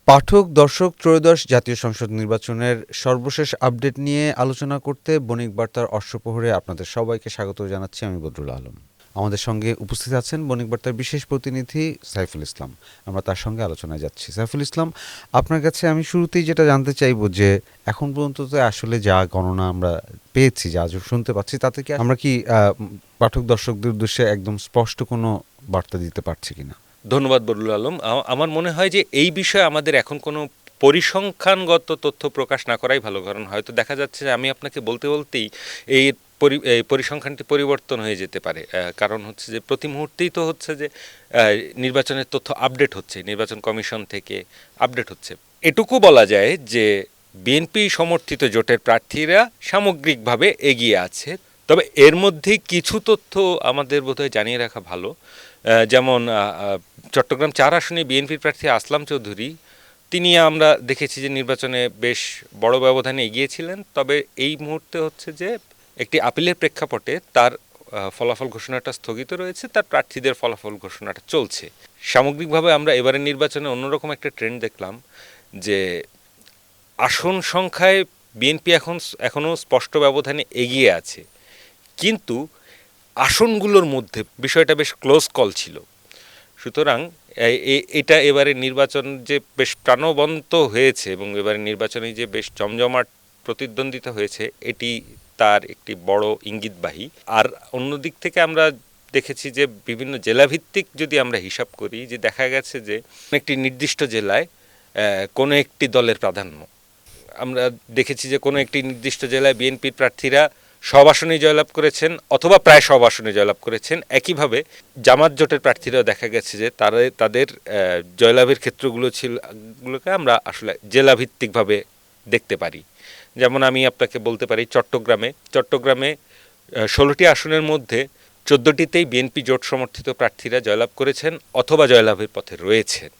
পাঠক, দর্শক, ত্রয়োদশ জাতীয় সংসদ নির্বাচনের সর্বশেষ আপডেট নিয়ে আলোচনা করতে বণিক বার্তার অশ্বপ্রহরে আপনাদের সবাইকে স্বাগত জানাচ্ছি। আমি বদরুল আলম। আমাদের সঙ্গে উপস্থিত আছেন বণিক বার্তার বিশেষ প্রতিনিধি সাইফুল ইসলাম। আমরা তার সঙ্গে আলোচনায় যাচ্ছি। সাইফুল ইসলাম, আপনার কাছে আমি শুরুতেই যেটা জানতে চাইব যে এখন পর্যন্ত তো আসলে যা গণনা আমরা পেয়েছি, যা শুনতে পাচ্ছি, তাতে কি আমরা কি পাঠক দর্শকদের উদ্দেশ্যে একদম স্পষ্ট কোনো বার্তা দিতে পারছি কিনা? ধন্যবাদ বদরুল আলম। আমার মনে হয় যে এই বিষয়ে আমাদের এখন কোনো পরিসংখ্যানগত তথ্য প্রকাশ না করাই ভালো, কারণ হয়তো দেখা যাচ্ছে যে আমি আপনাকে বলতে বলতেই এই এই পরিসংখ্যানটি পরিবর্তন হয়ে যেতে পারে। কারণ হচ্ছে যে প্রতি মুহূর্তেই তো হচ্ছে যে নির্বাচনের তথ্য আপডেট হচ্ছে, নির্বাচন কমিশন থেকে আপডেট হচ্ছে। এটুকু বলা যায় যে বিএনপি সমর্থিত জোটের প্রার্থীরা সামগ্রিকভাবে এগিয়ে আছে, তবে এর মধ্যে কিছু তথ্য আমাদের বোধহয় জানিয়ে রাখা ভালো। যেমন চট্টগ্রাম ৪ আসনে বিএনপির প্রার্থী আসলাম চৌধুরী, তিনি আমরা দেখেছি যে নির্বাচনে বেশ বড় ব্যবধানে এগিয়েছিলেন, তবে এই মুহূর্তে হচ্ছে যে একটি আপিলের প্রেক্ষাপটে তার ফলাফল ঘোষণাটা স্থগিত রয়েছে, তার প্রার্থীদের ফলাফল ঘোষণাটা চলছে। সামগ্রিকভাবে আমরা এবারের নির্বাচনে অন্যরকম একটা ট্রেন্ড দেখলাম যে আসন সংখ্যায় বিএনপি এখনও স্পষ্ট ব্যবধানে এগিয়ে আছে, কিন্তু আসনগুলোর মধ্যে বিষয়টা বেশ ক্লোজ কল ছিল। সুতরাং এটা এবারে নির্বাচন যে বেশ প্রাণবন্ত হয়েছে এবং এবারে নির্বাচনে যে বেশ জমজমাট প্রতিদ্বন্দ্বিতা হয়েছে, এটি তার একটি বড় ইঙ্গিতবাহী। আর অন্য দিক থেকে আমরা দেখেছি যে বিভিন্ন জেলাভিত্তিক যদি আমরা হিসাব করি, যে দেখা গেছে যে একটি নির্দিষ্ট জেলায় কোনো একটি দলের প্রাধান্য। আমরা দেখেছি যে কোনো একটি নির্দিষ্ট জেলায় বিএনপির প্রার্থীরা সব আসনেই জয়লাভ করেছেন অথবা প্রায় সব আসনে জয়লাভ করেছেন। একইভাবে জামাত জোটের প্রার্থীরাও দেখা গেছে যে তাদের জয়লাভের ক্ষেত্রগুলোকে আমরা আসলে জেলাভিত্তিকভাবে দেখতে পারি। যেমন আমি আপনাকে বলতে পারি চট্টগ্রামে 16টি আসনের মধ্যে 14টিতেই বিএনপি জোট সমর্থিত প্রার্থীরা জয়লাভ করেছেন অথবা জয়লাভের পথে রয়েছেন,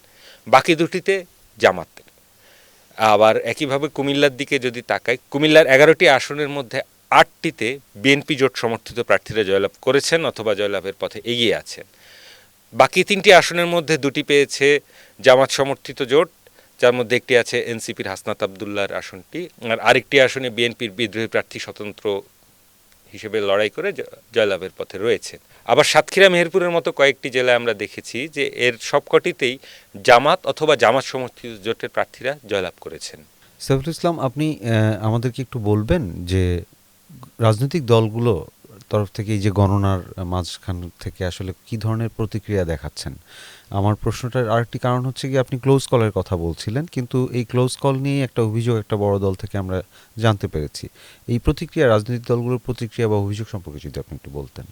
বাকি দুটিতে জামাতের। আবার একইভাবে কুমিল্লার দিকে যদি তাকাই, কুমিল্লার 11টি আসনের মধ্যে 8টিতে বিএনপি জোট সমর্থিত প্রার্থীরা জয়লাভ করেছেন অথবা জয়লাভের পথে এগিয়ে আছেন। বাকি 3টি আসনের মধ্যে 2টি পেয়েছে জামাত সমর্থিত জোট, যার মধ্যে একটি আছে এনসিপির হাসনাত আবদুল্লাহর আসনটি, আর আরেকটি আসনে বিএনপির বিদ্রোহী প্রার্থী স্বতন্ত্র হিসেবে লড়াই করে জয়লাভের পথে রয়েছেন। আবার সাতক্ষীরা মেহেরপুরের মতো কয়েকটি জেলায় আমরা দেখেছি যে এর সবকটিতেই জামাত অথবা জামাত সমর্থিত জোটের প্রার্থীরা জয়লাভ করেছেন। সাইফুল ইসলাম, আপনি আমাদেরকে একটু বলবেন যে রাজনৈতিক দলগুলো তরফ থেকে এই যে গণনার মাঝখান থেকে আসলে কি ধরনের প্রতিক্রিয়া দেখাচ্ছেন? আমার প্রশ্নটার আরেকটি কারণ হচ্ছে কি, আপনি ক্লোজ কলের কথা বলছিলেন, কিন্তু এই ক্লোজ কল নিয়ে একটা অভিযোগ একটা বড় দল থেকে আমরা জানতে পেরেছি। এই প্রতিক্রিয়া, রাজনৈতিক দলগুলোর প্রতিক্রিয়া বা অভিযোগ সম্পর্কে যদি আপনি একটু বলতেন।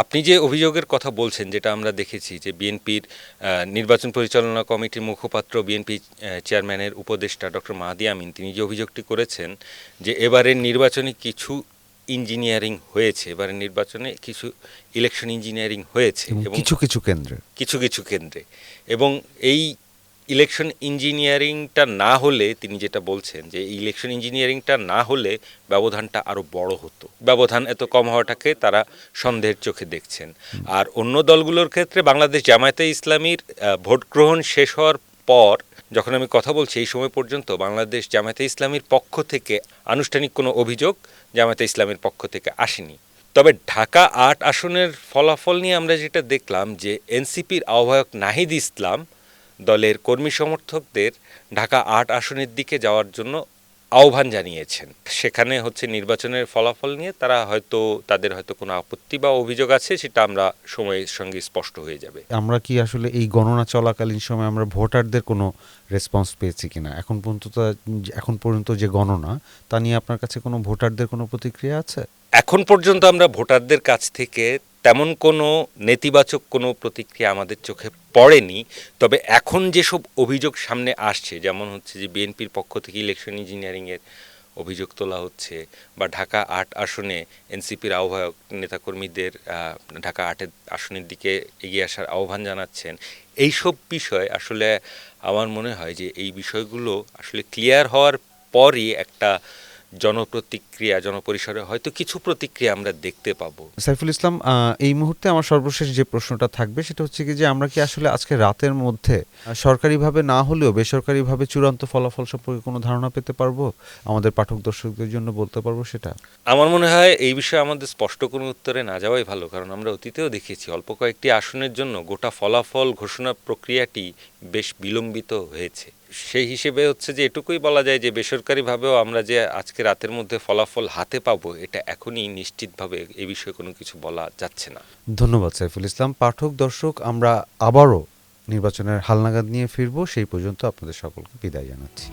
আপনি যে অভিযোগের কথা বলছেন, যেটা আমরা দেখেছি যে বিএনপির নির্বাচন পরিচালনা কমিটির মুখপাত্র, বিএনপি চেয়ারম্যানের উপদেষ্টা ডক্টর মাহাদি আমিন, তিনি যে অভিযোগটি করেছেন যে এবারের নির্বাচনে কিছু ইঞ্জিনিয়ারিং হয়েছে, এবারের নির্বাচনে কিছু ইলেকশন ইঞ্জিনিয়ারিং হয়েছে এবং কিছু কিছু কেন্দ্রে কিছু কিছু কেন্দ্রে, এবং এই ইলেকশন ইঞ্জিনিয়ারিংটা না হলে, তিনি যেটা বলছেন যে ইলেকশন ইঞ্জিনিয়ারিংটা না হলে ব্যবধানটা আরও বড় হতো, ব্যবধান এত কম হওয়াটাকে তারা সন্দেহের চোখে দেখছেন। আর অন্য দলগুলোর ক্ষেত্রে বাংলাদেশ জামায়াতে ইসলামীর ভোট গ্রহণ শেষ হওয়ার পর যখন আমি কথা বলছি, এই সময় পর্যন্ত বাংলাদেশ জামায়াতে ইসলামীর পক্ষ থেকে আনুষ্ঠানিক কোনো অভিযোগ জামায়াতে ইসলামীর পক্ষ থেকে আসেনি। তবে ঢাকা 8 আসনের ফলাফল নিয়ে আমরা যেটা দেখলাম যে এনসিপির আহ্বায়ক নাহিদ ইসলাম দলের কর্মী সমর্থকদের ঢাকা 8 আসনের দিকে যাওয়ার জন্য আহ্বান জানিয়েছেন। সেখানে হচ্ছে নির্বাচনের ফলাফল নিয়ে তাদের হয়তো কোনো আপত্তি বা অভিযোগ আছে, সেটা আমরা সময়ের সঙ্গে স্পষ্ট হয়ে যাবে। আমরা কি আসলে এই গণনা চলাকালীন সময় আমরা ভোটারদের কোনো রেসপন্স পেয়েছি কিনা? এখন পর্যন্ত যে গণনা, তা নিয়ে আপনার কাছে কোনো ভোটারদের কোনো প্রতিক্রিয়া আছে? এখন পর্যন্ত আমরা ভোটারদের কাছ থেকে তেমন কোনো নেতিবাচক কোনো প্রতিক্রিয়া আমাদের চোখে পড়েনি। তবে এখন যেসব অভিযোগ সামনে আসছে, যেমন হচ্ছে যে বিএনপির পক্ষ থেকে ইলেকশন ইঞ্জিনিয়ারিংয়ের অভিযোগ তোলা হচ্ছে, বা ঢাকা 8 আসনে এনসিপির আহ্বায়ক নেতাকর্মীদের ঢাকা 8 আসনের দিকে এগিয়ে আসার আহ্বান জানাচ্ছেন, এইসব বিষয় আসলে আমার মনে হয় যে এই বিষয়গুলো আসলে ক্লিয়ার হওয়ার পরই একটা জনপরিসরে হয়তো কিছু প্রতিক্রিয়া আমরা দেখতে পাবো। সাইফুল ইসলাম, এই মুহূর্তে আমার সর্বশেষ যে প্রশ্নটা থাকবে সেটা হচ্ছে কি যে আমরা কি আসলে আজকে রাতের মধ্যে সরকারিভাবে না হলেও বেসরকারিভাবে চূড়ান্ত ফলাফল সম্পর্কে কোনো ধারণা পেতে পারবো, আমাদের পাঠক দর্শকদের জন্য বলতে পারবো সেটা? আমার মনে হয় এই বিষয়ে আমাদের স্পষ্ট কোনো উত্তরে না যাওয়াই ভালো, কারণ আমরা অতীতেও দেখেছি অল্প কয়েকটি আসনের জন্য গোটা ফলাফল ঘোষণা প্রক্রিয়াটি বেশ বিলম্বিত হয়েছে। সেই হিসেবে হচ্ছে যে এটুকুই বলা যায় যে বেসরকারিভাবেও আমরা যে আজকে রাতের মধ্যে ফলাফল হাতে পাবো এটা এখনই নিশ্চিতভাবে এ বিষয়ে কোনো কিছু বলা যাচ্ছে না। ধন্যবাদ সাইফুল ইসলাম। পাঠক দর্শক, আমরা আবারও নির্বাচনের হালনাগাদ নিয়ে ফিরবো, সেই পর্যন্ত আপনাদের সকলকে বিদায় জানাচ্ছি।